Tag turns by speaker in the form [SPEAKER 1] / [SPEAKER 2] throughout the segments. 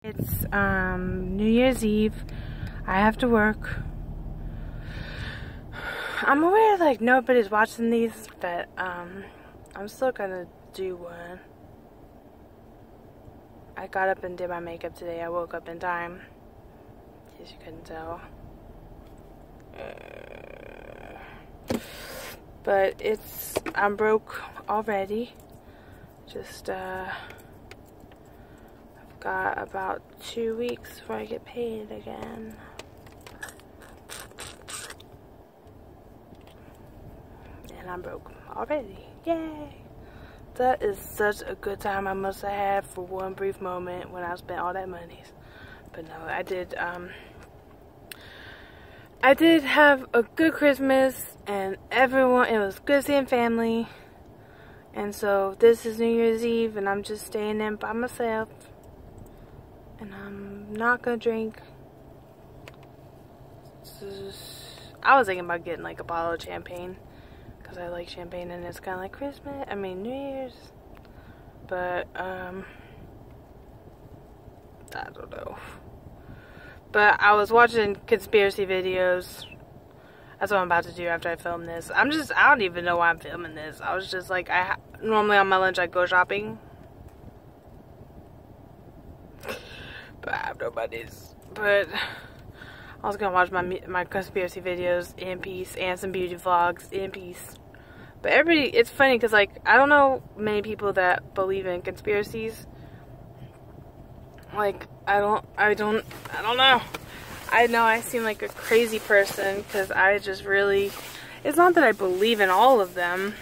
[SPEAKER 1] It's New Year's Eve. I have to work. I'm aware like nobody's watching these, but I'm still gonna do one. I got up and did my makeup today. I woke up in time, as you couldn't tell. But I'm broke already. Just I've got about 2 weeks before I get paid again. And I'm broke already. Yay! That is such a good time I must have had for one brief moment when I spent all that money. But no, I did have a good Christmas, and it was good seeing family. And so this is New Year's Eve, and I'm just staying in by myself. And I'm not gonna drink. I was thinking about getting like a bottle of champagne, because I like champagne and it's kind of like Christmas, New Year's. But, I don't know. But I was watching conspiracy videos. That's what I'm about to do after I film this. I don't even know why I'm filming this. I was just like, normally on my lunch I go shopping. But I have no buddies. But I was gonna watch my conspiracy videos in peace and some beauty vlogs in peace. But everybody, it's funny because like I don't know many people that believe in conspiracies. Like I don't know. I know I seem like a crazy person because I just really. It's not that I believe in all of them,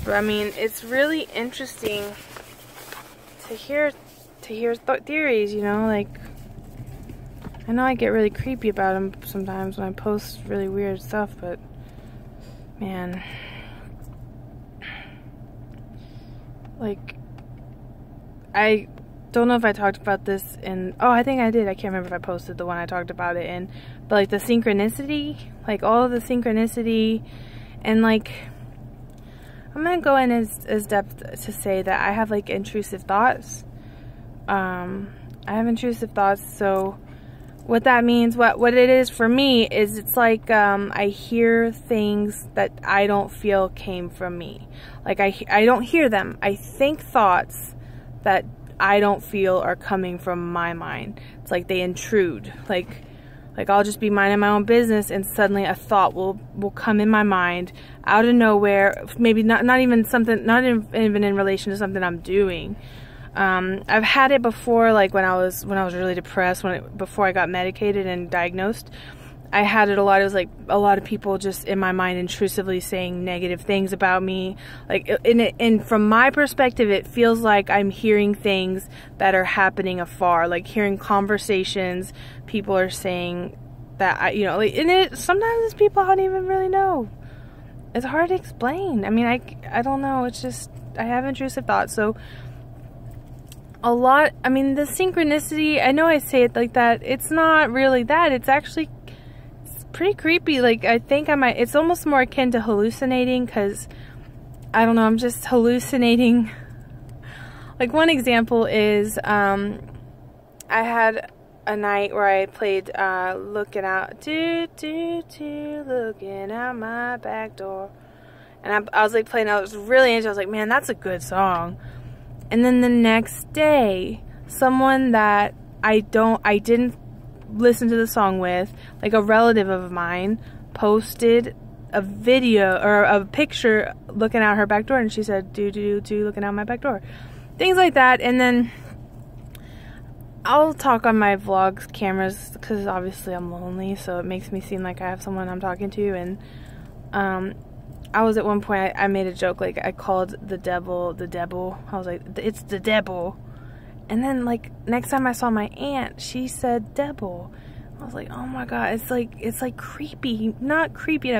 [SPEAKER 1] but I mean it's really interesting to hear theories, you know, like I know I get really creepy about them sometimes when I post really weird stuff, but man, like I don't know if I talked about this in, oh, I think I did. I can't remember if I posted the one I talked about it in, but like the synchronicity, like all of the synchronicity, and like I'm gonna go in as depth to say that I have like intrusive thoughts. I have intrusive thoughts, so what that means, what it is for me is it's like I hear things that I don't feel came from me. Like I don't hear them. I think thoughts that I don't feel are coming from my mind. It's like they intrude. Like I'll just be minding my own business and suddenly a thought will come in my mind out of nowhere. Maybe not even in relation to something I'm doing. I've had it before, like when I was really depressed, before I got medicated and diagnosed. I had it a lot. It was like a lot of people just in my mind intrusively saying negative things about me. Like, and from my perspective, it feels like I'm hearing things that are happening afar, like hearing conversations. People are saying that, you know, like, and sometimes it's people I don't even really know. It's hard to explain. I mean, I don't know. It's just, I have intrusive thoughts. So a lot, I mean, the synchronicity, I know I say it like that. It's not really that. It's actually pretty creepy. Like I think it's almost more akin to hallucinating, because I don't know, I'm just hallucinating. Like one example is I had a night where I played looking out looking out my back door, and I was like playing, I was really into it. I was like, man, that's a good song. And then the next day, someone that I didn't listen to the song with, like a relative of mine, posted a video or a picture looking out her back door, and she said, do looking out my back door, things like that. And then I'll talk on my vlogs cameras because obviously I'm lonely, so it makes me seem like I have someone I'm talking to. And I was at one point, I made a joke, like I called the devil. I was like, it's the devil. And then, like, next time I saw my aunt, she said devil. I was like, oh my god, it's like creepy. Not creepy.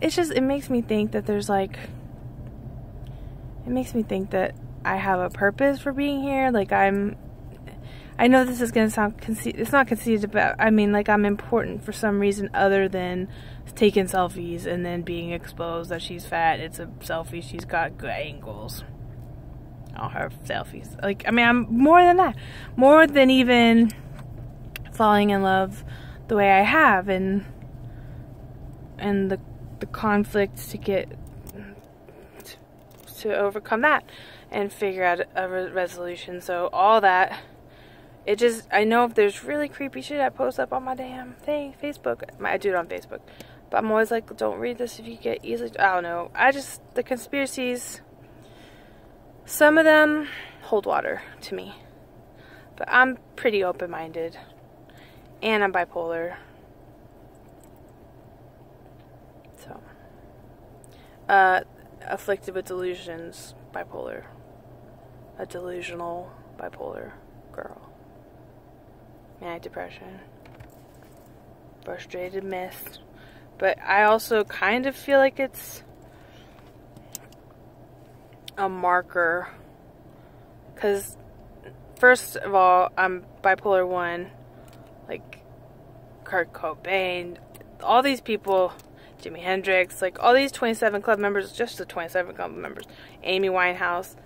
[SPEAKER 1] It's just, it makes me think that there's like, it makes me think that I have a purpose for being here. Like I know this is gonna sound it's not conceited, but I mean, like I'm important for some reason other than taking selfies and then being exposed that she's fat. It's a selfie, she's got good angles. all her selfies. Like, I mean, I'm more than that. More than even falling in love the way I have, and the conflict to get to overcome that and figure out a resolution. So all that, it just, I know if there's really creepy shit I post up on my damn thing, Facebook, I do it on Facebook, but I'm always like, don't read this if you get easily, I don't know, the conspiracies, some of them hold water to me, but I'm pretty open-minded, and I'm bipolar, so, afflicted with delusions, bipolar, a delusional bipolar girl, manic depression, frustrated myth, but I also kind of feel like it's a marker, because first of all, I'm bipolar 1, like Kurt Cobain, all these people, Jimi Hendrix, like all these 27 Club members, just the 27 Club members, Amy Winehouse,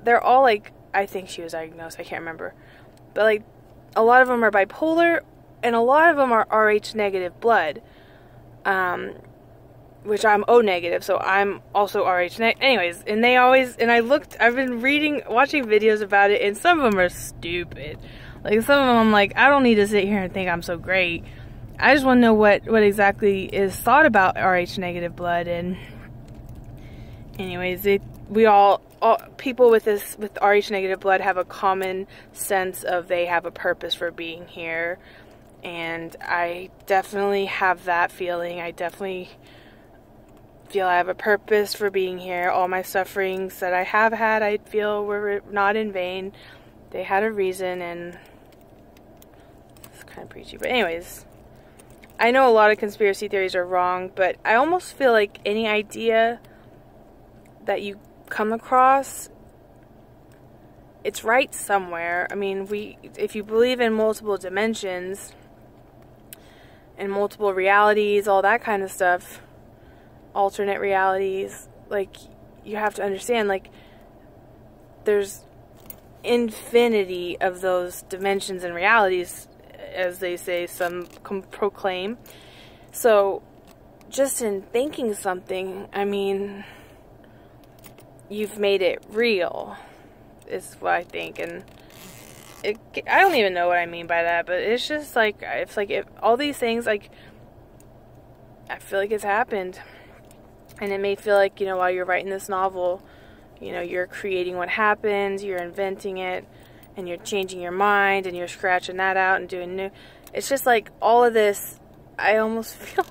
[SPEAKER 1] they're all like, I think she was diagnosed, I can't remember, but like a lot of them are bipolar, and a lot of them are Rh negative blood, which I'm O negative, so I'm also Rh negative. Anyways, and I've been watching videos about it, and some of them are stupid. Like, some of them I'm like, I don't need to sit here and think I'm so great. I just want to know what exactly is thought about Rh negative blood. And anyways, all people with Rh negative blood have a common sense of they have a purpose for being here. And I definitely have that feeling. I definitely feel I have a purpose for being here. All my sufferings that I have had, I feel were not in vain. They had a reason, and it's kind of preachy. But anyways, I know a lot of conspiracy theories are wrong, but I almost feel like any idea that you come across, it's right somewhere. I mean, if you believe in multiple dimensions and multiple realities, all that kind of stuff, alternate realities, like, you have to understand, like, there's infinity of those dimensions and realities, as they say, some proclaim. So just in thinking something, I mean, you've made it real, is what I think. And I don't even know what I mean by that, but it's just like, if all these things, like, I feel like it's happened. And it may feel like, while you're writing this novel, you're creating what happens, you're inventing it, and you're changing your mind, and you're scratching that out and doing new. It's just like all of this, I almost feel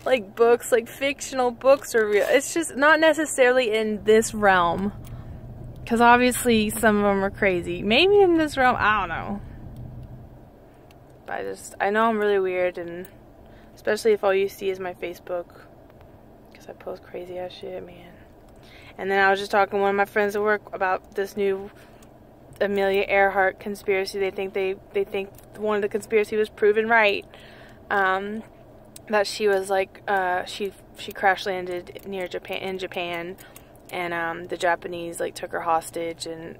[SPEAKER 1] like books, like fictional books are real. It's just not necessarily in this realm, because obviously some of them are crazy. Maybe in this realm, I don't know. But I know I'm really weird, and especially if all you see is my Facebook, because I post crazy ass shit, man. And then I was just talking to one of my friends at work about this new Amelia Earhart conspiracy. They think one of the conspiracy was proven right. That she was like, she crash landed in Japan, and the Japanese like took her hostage, and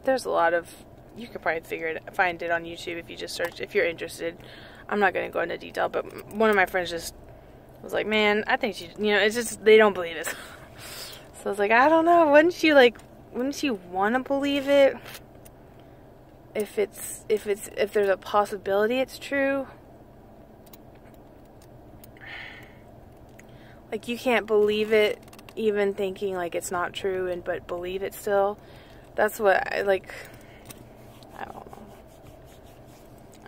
[SPEAKER 1] there's a lot of, you could probably find it on YouTube if you just search, if you're interested. I'm not gonna go into detail, but one of my friends just was like, man, I think she, it's just, they don't believe it. So I was like, I don't know, wouldn't you want to believe it if there's a possibility it's true? Like, you can't believe it even thinking like it's not true, but believe it still. That's what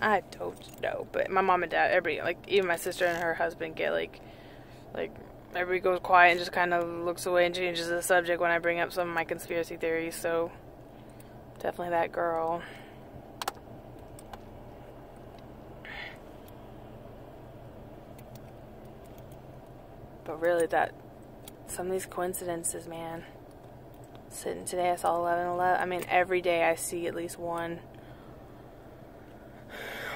[SPEAKER 1] I don't know, but my mom and dad, everybody, like, even my sister and her husband get like everybody goes quiet and just kind of looks away and changes the subject when I bring up some of my conspiracy theories. So definitely that girl. But really, some of these coincidences, man. Sitting today, I saw 11:11. I mean, every day I see at least one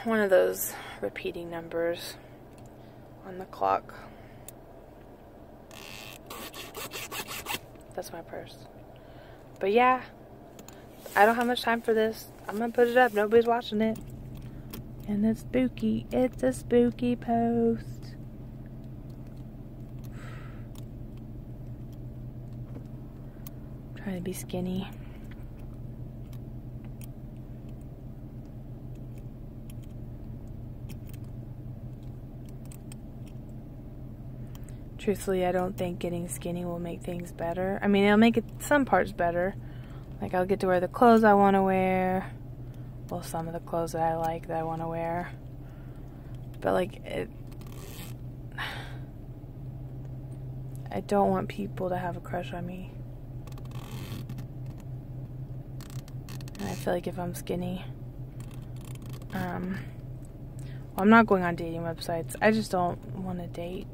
[SPEAKER 1] of those repeating numbers on the clock. That's my purse. But yeah, I don't have much time for this. I'm gonna put it up. Nobody's watching it. And it's spooky. It's a spooky post. Trying to be skinny. Truthfully, I don't think getting skinny will make things better. I mean, it'll make it some parts better. Like, I'll get to wear the clothes I want to wear. Well, some of the clothes that I like that I want to wear. But, like, I don't want people to have a crush on me. And I feel like if I'm skinny... well, I'm not going on dating websites. I just don't want to date.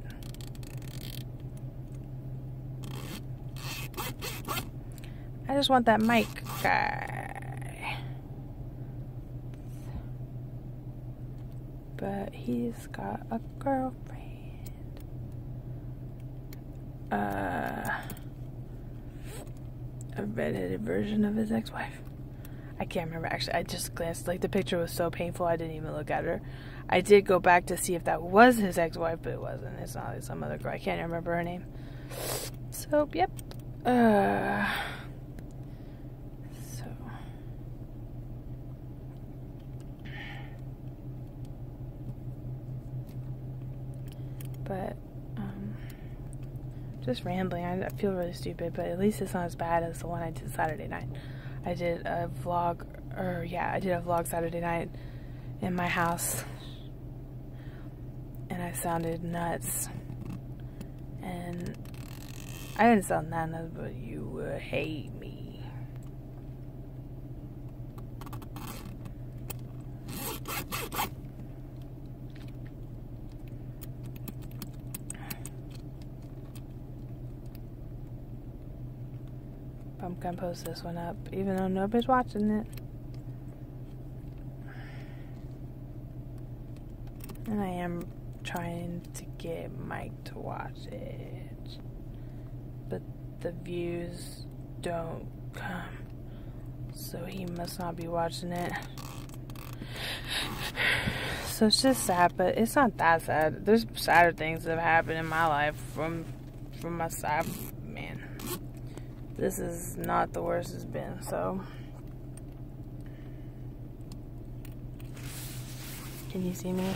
[SPEAKER 1] I just want that mic guy. But he's got a girlfriend. A redheaded version of his ex-wife. I can't remember, actually. I just glanced. Like, the picture was so painful, I didn't even look at her. I did go back to see if that was his ex-wife, but it wasn't. It's not. It's some other girl. I can't remember her name. So, yep. But, just rambling. I feel really stupid, but at least it's not as bad as the one I did Saturday night. I did a vlog Saturday night in my house, and I sounded nuts. And I didn't sound that nuts, but you would hate me. I'm gonna post this one up, even though nobody's watching it. And I am trying to get Mike to watch it, but the views don't come, so he must not be watching it. So it's just sad, but it's not that sad. There's sadder things that have happened in my life from my side. Man, this is not the worst it's been, so. Can you see me?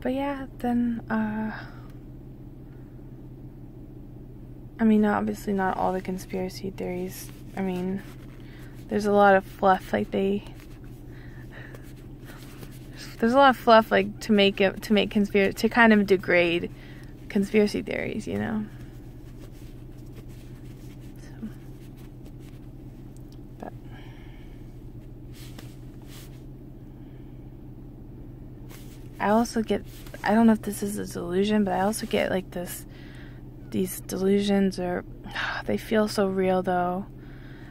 [SPEAKER 1] But yeah, then, I mean, obviously not all the conspiracy theories. I mean, there's a lot of fluff, like there's a lot of fluff, like, to kind of degrade conspiracy theories, you know? So, but I also get, I don't know if this is a delusion, but I also get, like, these delusions are, they feel so real, though.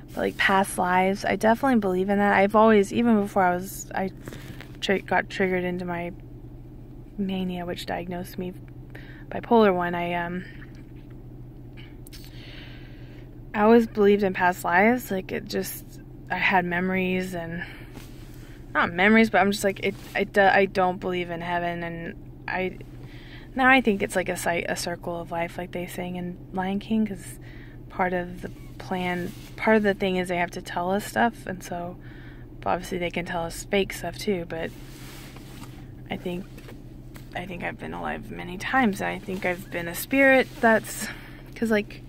[SPEAKER 1] But, like, past lives, I definitely believe in that. I've always, even before I got triggered into my mania, which diagnosed me bipolar one, I always believed in past lives. Like, I had memories, and not memories, but I'm just like, I don't believe in heaven, and now I think it's like a circle of life, like they sing in Lion King, because part of the thing is they have to tell us stuff, and so obviously they can tell us fake stuff too, but I think I've been alive many times. I think I've been a spirit. Because, like,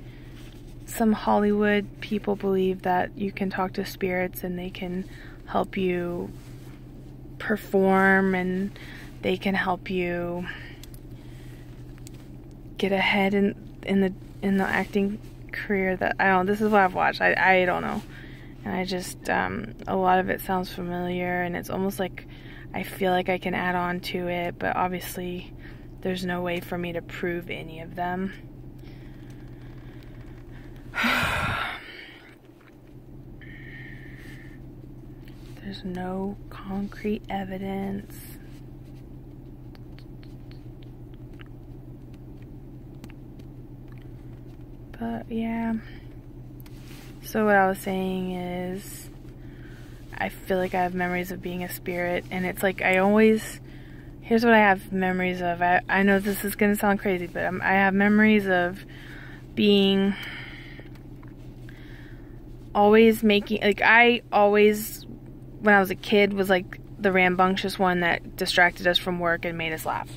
[SPEAKER 1] some Hollywood people believe that you can talk to spirits and they can help you perform, and they can help you get ahead in the acting career. That this is what I've watched. I don't know, and I just a lot of it sounds familiar, and it's almost like I feel like I can add on to it, but obviously there's no way for me to prove any of them. There's no concrete evidence. But yeah. So what I was saying is, I feel like I have memories of being a spirit, and it's like here's what I have memories of. I know this is going to sound crazy, but I have memories of being always making, like, I always, when I was a kid, was like the rambunctious one that distracted us from work and made us laugh.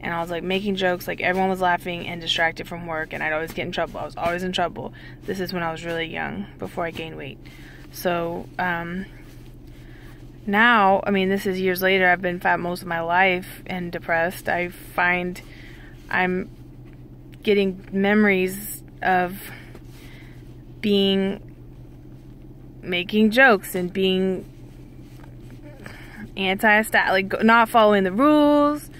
[SPEAKER 1] And I was like making jokes, like everyone was laughing and distracted from work, and I'd always get in trouble. I was always in trouble. This is when I was really young, before I gained weight. So, now, I mean, this is years later, I've been fat most of my life and depressed. I find I'm getting memories of making jokes and being like not following the rules.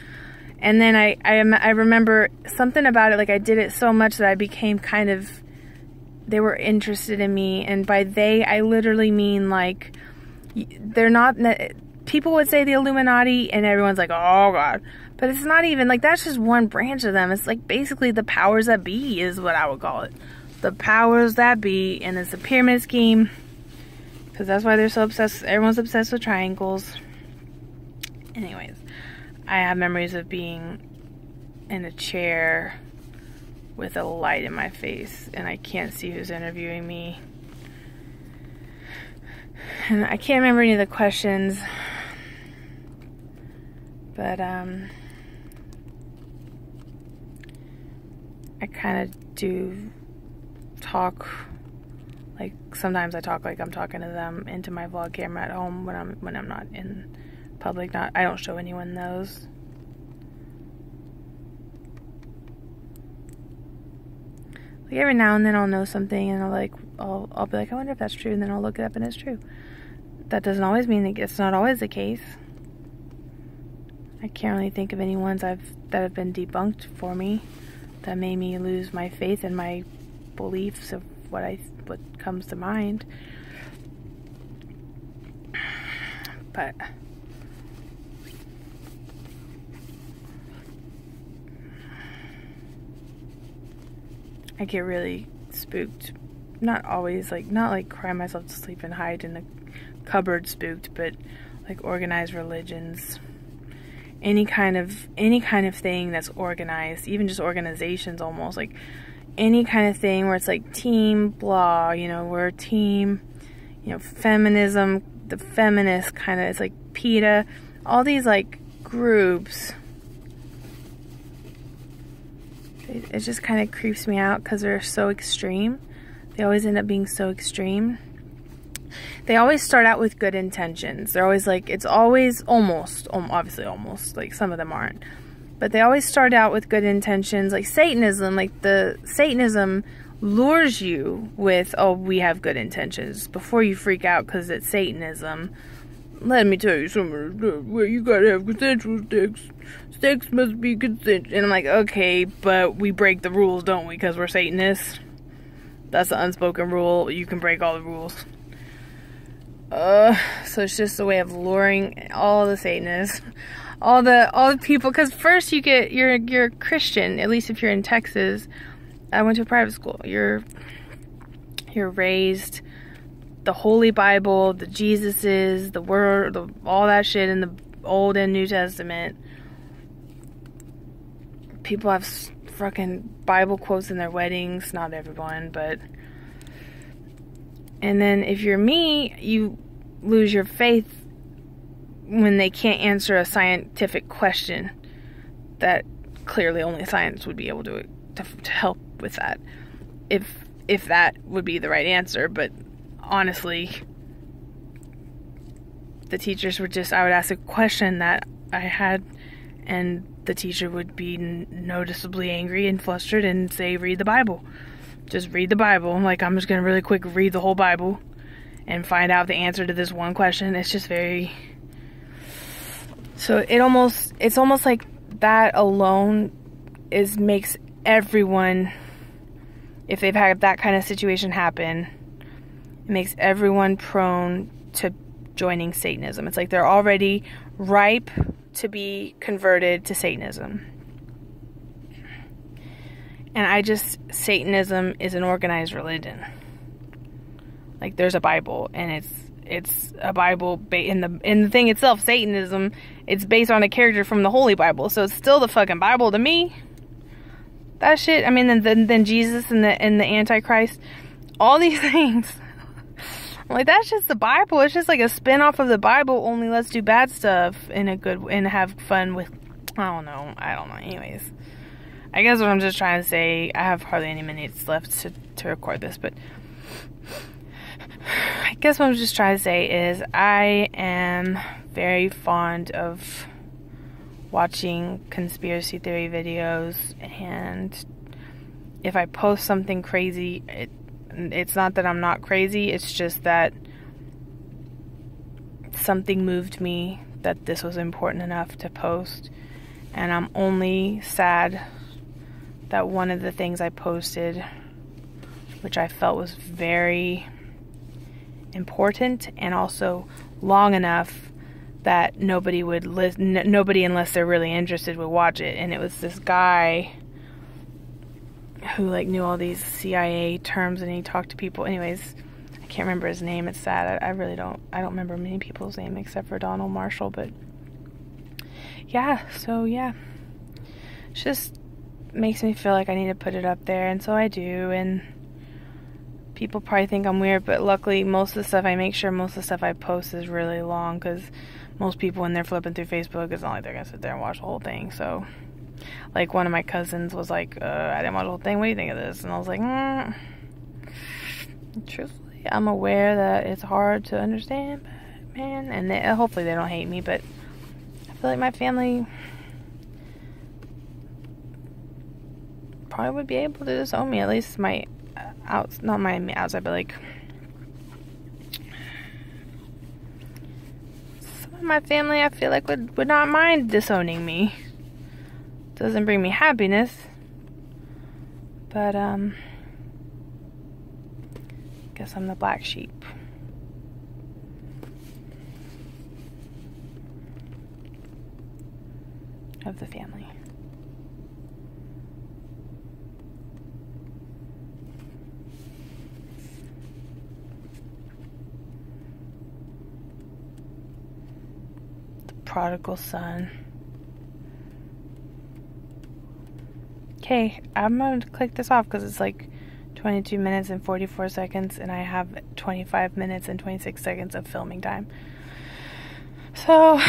[SPEAKER 1] And then I remember something about it, like I did it so much that I became kind of, they were interested in me. And by they, I literally mean like, they're not, people would say the Illuminati and everyone's like, oh God. But it's not even, like, that's just one branch of them. It's like basically the powers that be is what I would call it. The powers that be, and it's a pyramid scheme. Because that's why they're so obsessed, everyone's obsessed with triangles. Anyways, I have memories of being in a chair with a light in my face, and I can't see who's interviewing me. And I can't remember any of the questions, but I kind of do talk, like sometimes I talk like I'm talking to them into my vlog camera at home when I'm not in public. I don't show anyone those. Like every now and then I'll know something, and I'll be like, I wonder if that's true, and then I'll look it up and it's true. That doesn't always mean that it's not always the case. I can't really think of any ones that have been debunked for me that made me lose my faith and my beliefs of what comes to mind. But I get really spooked. Not always, like, not like cry myself to sleep and hide in the cupboard spooked, but like organized religions. Any kind of thing that's organized, even just organizations almost, like any kind of thing where it's like team blah, you know, we're a team, you know, feminism, the feminist kind of, it's like PETA, all these like groups. It just kind of creeps me out because they're so extreme. They always end up being so extreme. They always start out with good intentions. They're always like, it's always obviously almost, like some of them aren't. But they always start out with good intentions, like Satanism. Like the Satanism lures you with, oh, we have good intentions, before you freak out because it's Satanism. Let me tell you something where you gotta have consensual sex. Sex must be consensual. And I'm like, okay, but we break the rules, don't we? Because we're Satanists. That's the unspoken rule. You can break all the rules. So it's just a way of luring all the Satanists, all the people. Because first you're Christian, at least if you're in Texas. I went to a private school. You're raised the Holy Bible, the Jesuses, the Word, all that shit in the Old and New Testament. People have fucking Bible quotes in their weddings. Not everyone, but. And then if you're me, you lose your faith when they can't answer a scientific question that clearly only science would be able to help with that. If that would be the right answer. But honestly, the teachers would I would ask a question that I had, and the teacher would be noticeably angry and flustered and say, read the Bible. Just read the Bible. Like, I'm just gonna really quick read the whole Bible and find out the answer to this one question. It's just very, so it's almost like that alone makes everyone, if they've had that kind of situation happen, it makes everyone prone to joining Satanism. It's like they're already ripe to be converted to Satanism. And Satanism is an organized religion. Like, there's a Bible, and it's a Bible in the thing itself, Satanism, it's based on a character from the Holy Bible, so it's still the fucking Bible to me. That shit, I mean, then Jesus and the Antichrist, all these things. I'm like, that's just the Bible. It's just like a spin-off of the Bible, only let's do bad stuff and have fun with, I don't know. Anyways, I guess what I'm just trying to say, I have hardly any minutes left to record this, but I guess what I'm just trying to say is I am very fond of watching conspiracy theory videos, and if I post something crazy, it's not that I'm not crazy, it's just that something moved me that this was important enough to post, and I'm only sad that one of the things I posted, which I felt was very important and also long enough that nobody would nobody, unless they're really interested, would watch it. And it was this guy who like knew all these CIA terms, and he talked to people. Anyways, I can't remember his name. It's sad. I don't remember many people's name except for Donald Marshall. But yeah, so yeah, it just makes me feel like I need to put it up there, and so I do. And people probably think I'm weird, but luckily most of the stuff I post is really long, because most people, when they're flipping through Facebook, it's not like they're gonna sit there and watch the whole thing. So like, one of my cousins was like, I didn't watch the whole thing, what do you think of this? And I was like, truthfully, I'm aware that it's hard to understand, but man, and hopefully they don't hate me, but I feel like my family probably would be able to disown me, at least my not my outside, but like some of my family, I feel like would not mind disowning me. Doesn't bring me happiness, but guess I'm the black sheep of the family. Prodigal son. Okay, I'm gonna click this off because it's like 22 minutes and 44 seconds, and I have 25 minutes and 26 seconds of filming time. So,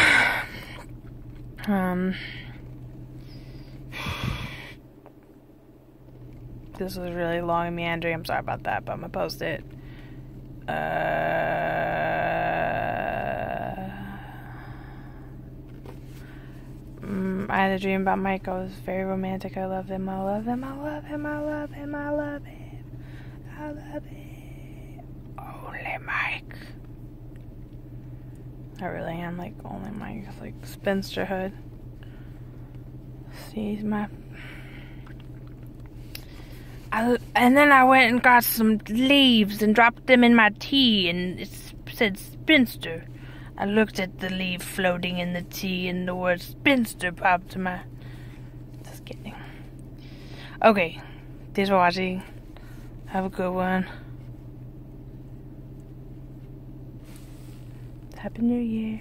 [SPEAKER 1] this was really long and meandering. I'm sorry about that, but I'm gonna post it. I had a dream about Mike. I was very romantic. I love him. I love him. I love him. I love him. I love him. I love him. Only Mike. I really am like only Mike. It's like spinsterhood. See, and then I went and got some leaves and dropped them in my tea, and it said spinster. I looked at the leaf floating in the tea, and the word spinster popped to my... Just kidding. Okay. Thanks for watching. Have a good one. Happy New Year.